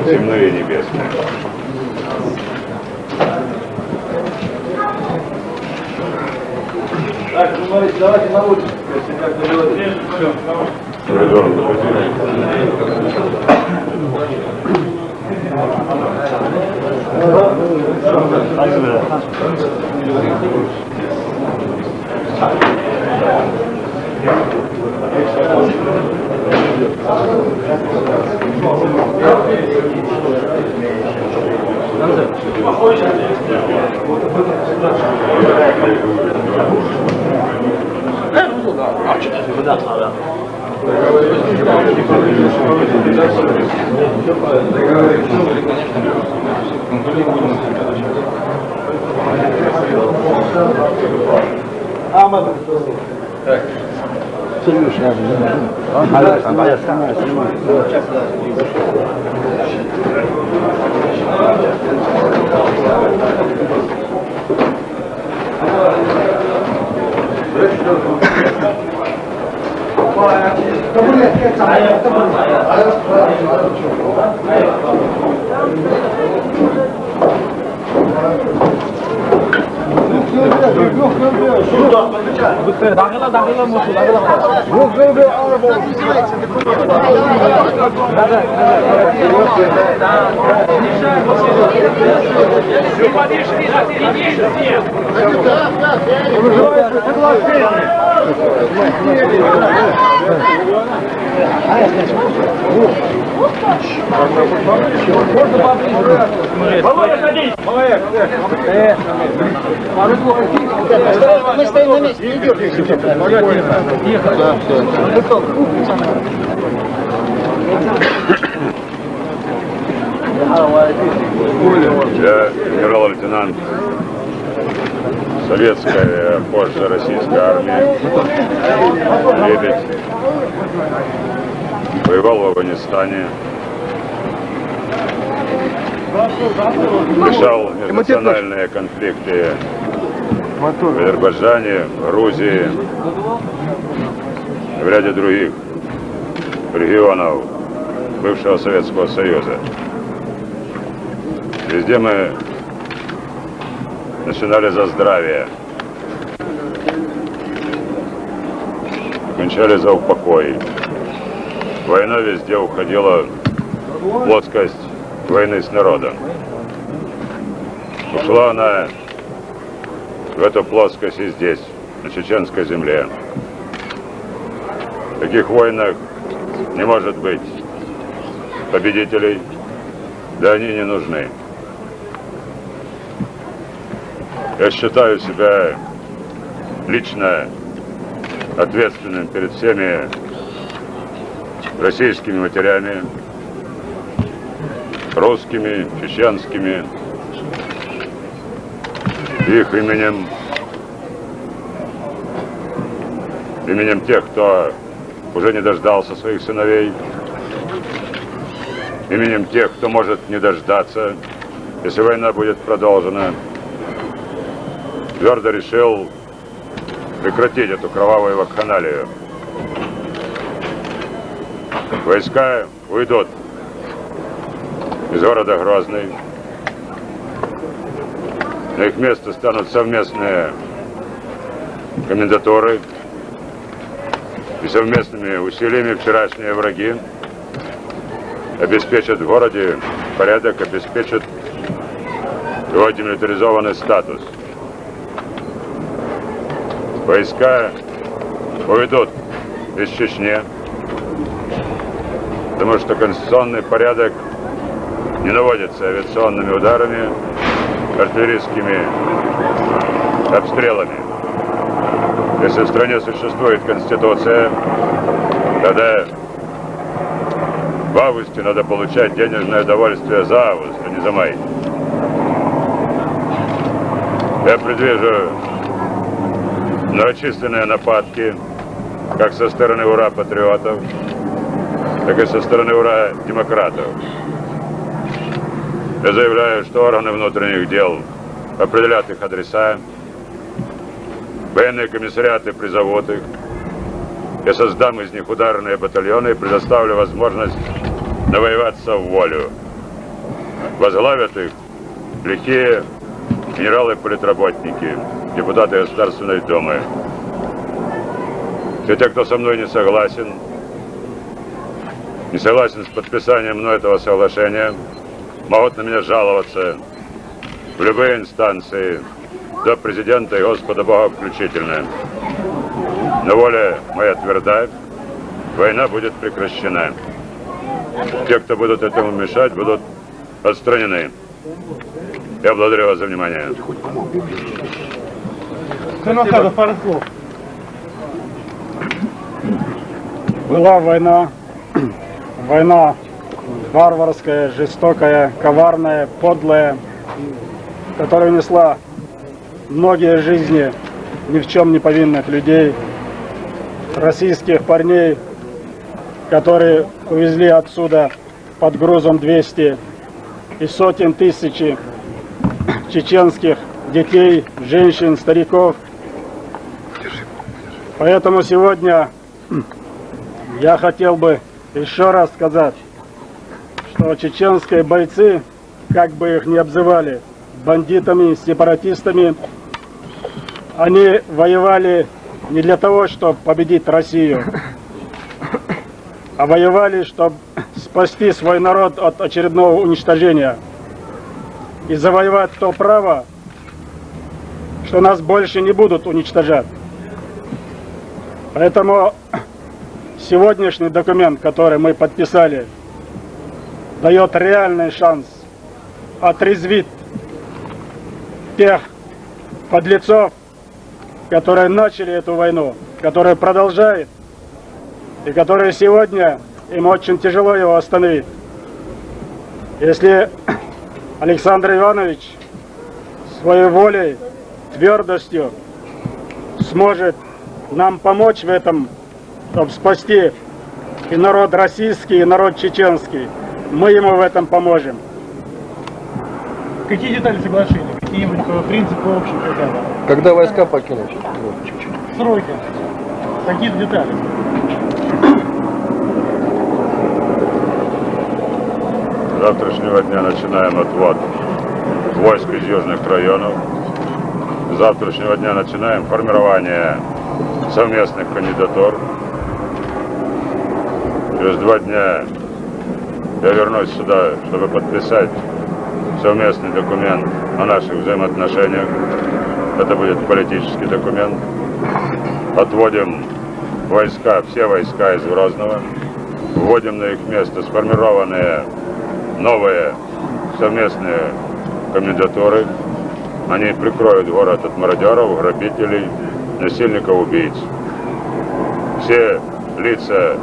Земное и небесное. Так, ну смотрите, давайте на улицу. Если как-то делать реже, все. Мы стоим на месте, не дергайся. Я генерал-лейтенант советская, позже российская армия. Лебедь. Воевал в Афганистане. Решал межнациональные конфликты в Азербайджане, в Грузии, в ряде других регионов бывшего Советского Союза. Везде мы начинали за здравие, кончали за упокой. Война везде уходила в плоскость войны с народом. Ушла она в эту плоскость и здесь, на чеченской земле. В таких войнах не может быть победителей, да они не нужны. Я считаю себя лично ответственным перед всеми российскими матерями, русскими, чеченскими, их именем тех, кто уже не дождался своих сыновей, именем тех, кто может не дождаться, если война будет продолжена. Твердо решил прекратить эту кровавую вакханалию. Войска уйдут из города Грозный. На их место станут совместные комендатуры, и совместными усилиями вчерашние враги обеспечат в городе порядок, обеспечат его демилитаризованный статус. войска уведут из Чечни, потому что конституционный порядок не наводится авиационными ударами, артиллерийскими обстрелами. Если в стране существует конституция, тогда в августе надо получать денежное удовольствие за август, а не за май. Я предвижу многочисленные нападки, как со стороны ура-патриотов, так и со стороны ура-демократов. Я заявляю, что органы внутренних дел определят их адреса, военные комиссариаты призовут их, я создам из них ударные батальоны и предоставлю возможность навоеваться в волю. Возглавят их лихие генералы-политработники, депутаты Государственной Думы. Все те, кто со мной не согласен с подписанием мной этого соглашения, могут на меня жаловаться в любые инстанции, до президента и Господа Бога включительно. Но воля моя тверда, война будет прекращена. Те, кто будут этому мешать, будут отстранены. Я благодарю вас за внимание. Пару слов. Была война, война варварская, жестокая, коварная, подлая, которая унесла многие жизни ни в чем не повинных людей, российских парней, которые увезли отсюда под грузом 200 и сотен тысяч чеченских детей, женщин, стариков. Поэтому сегодня я хотел бы еще раз сказать, что чеченские бойцы, как бы их ни обзывали, бандитами, сепаратистами, они воевали не для того, чтобы победить Россию, а воевали, чтобы спасти свой народ от очередного уничтожения и завоевать то право, что нас больше не будут уничтожать. Поэтому сегодняшний документ, который мы подписали, дает реальный шанс отрезвить тех подлецов, которые начали эту войну, которые продолжают, и которые сегодня им очень тяжело его остановить. Если Александр Иванович своей волей, твердостью сможет нам помочь в этом, чтобы спасти и народ российский, и народ чеченский, мы ему в этом поможем. Какие детали соглашения? Какие-нибудь принципы общие хотя бы? Когда войска покинут? Сроки. Какие детали? С завтрашнего дня начинаем отвод войск из южных районов. С завтрашнего дня начинаем формирование совместных кандидатур. Через 2 дня я вернусь сюда, чтобы подписать совместный документ о наших взаимоотношениях. Это будет политический документ. Отводим войска, все войска из Грозного. Вводим на их место сформированные новые совместные кандидатуры. Они прикроют город от мародеров, грабителей, насильников, убийц. Все лица,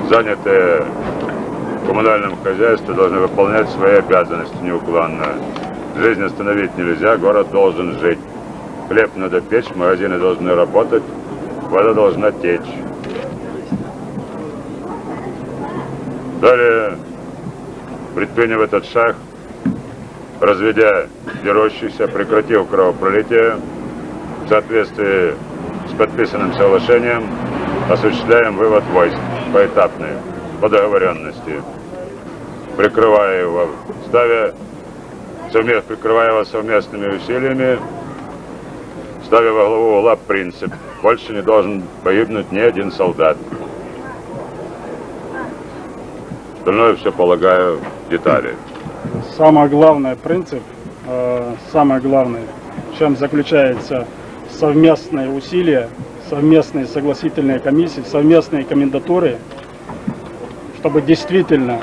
занятые в коммунальном хозяйстве, должны выполнять свои обязанности неуклонно. Жизнь остановить нельзя, город должен жить. Хлеб надо печь, магазины должны работать, вода должна течь. Далее предприняв этот шаг, разведя дерущихся, прекратив кровопролитие, в соответствии с подписанным соглашением, осуществляем вывод войск поэтапный, по договоренности, прикрывая его совместными усилиями, ставя во главу угла принцип: больше не должен погибнуть ни один солдат. Остальное все, полагаю, детали. Самый главный принцип, самое главное, в чем заключается совместные усилия, совместные согласительные комиссии, совместные комендатуры, чтобы действительно,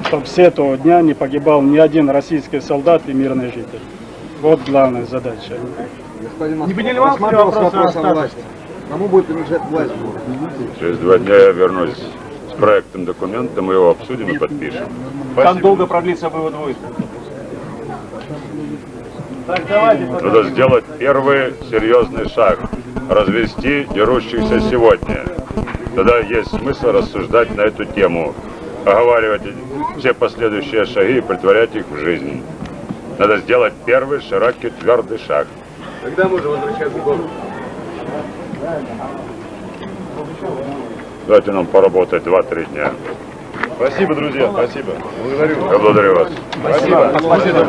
чтобы с этого дня не погибал ни один российский солдат и мирный житель. Вот главная задача. Не поднимался вопрос о власти? Кому будет принадлежать власть? Через 2 дня я вернусь с проектом документа, мы его обсудим и подпишем. Как долго продлится вывод войск? Так, давайте. Надо сделать первый серьезный шаг. Развести дерущихся сегодня. Тогда есть смысл рассуждать на эту тему. Оговаривать все последующие шаги и притворять их в жизнь. Надо сделать первый широкий твердый шаг. Когда можно возвращаться в город? Дайте нам поработать 2-3 дня. Спасибо, друзья, спасибо. Благодарю. Я благодарю вас. Спасибо. Спасибо.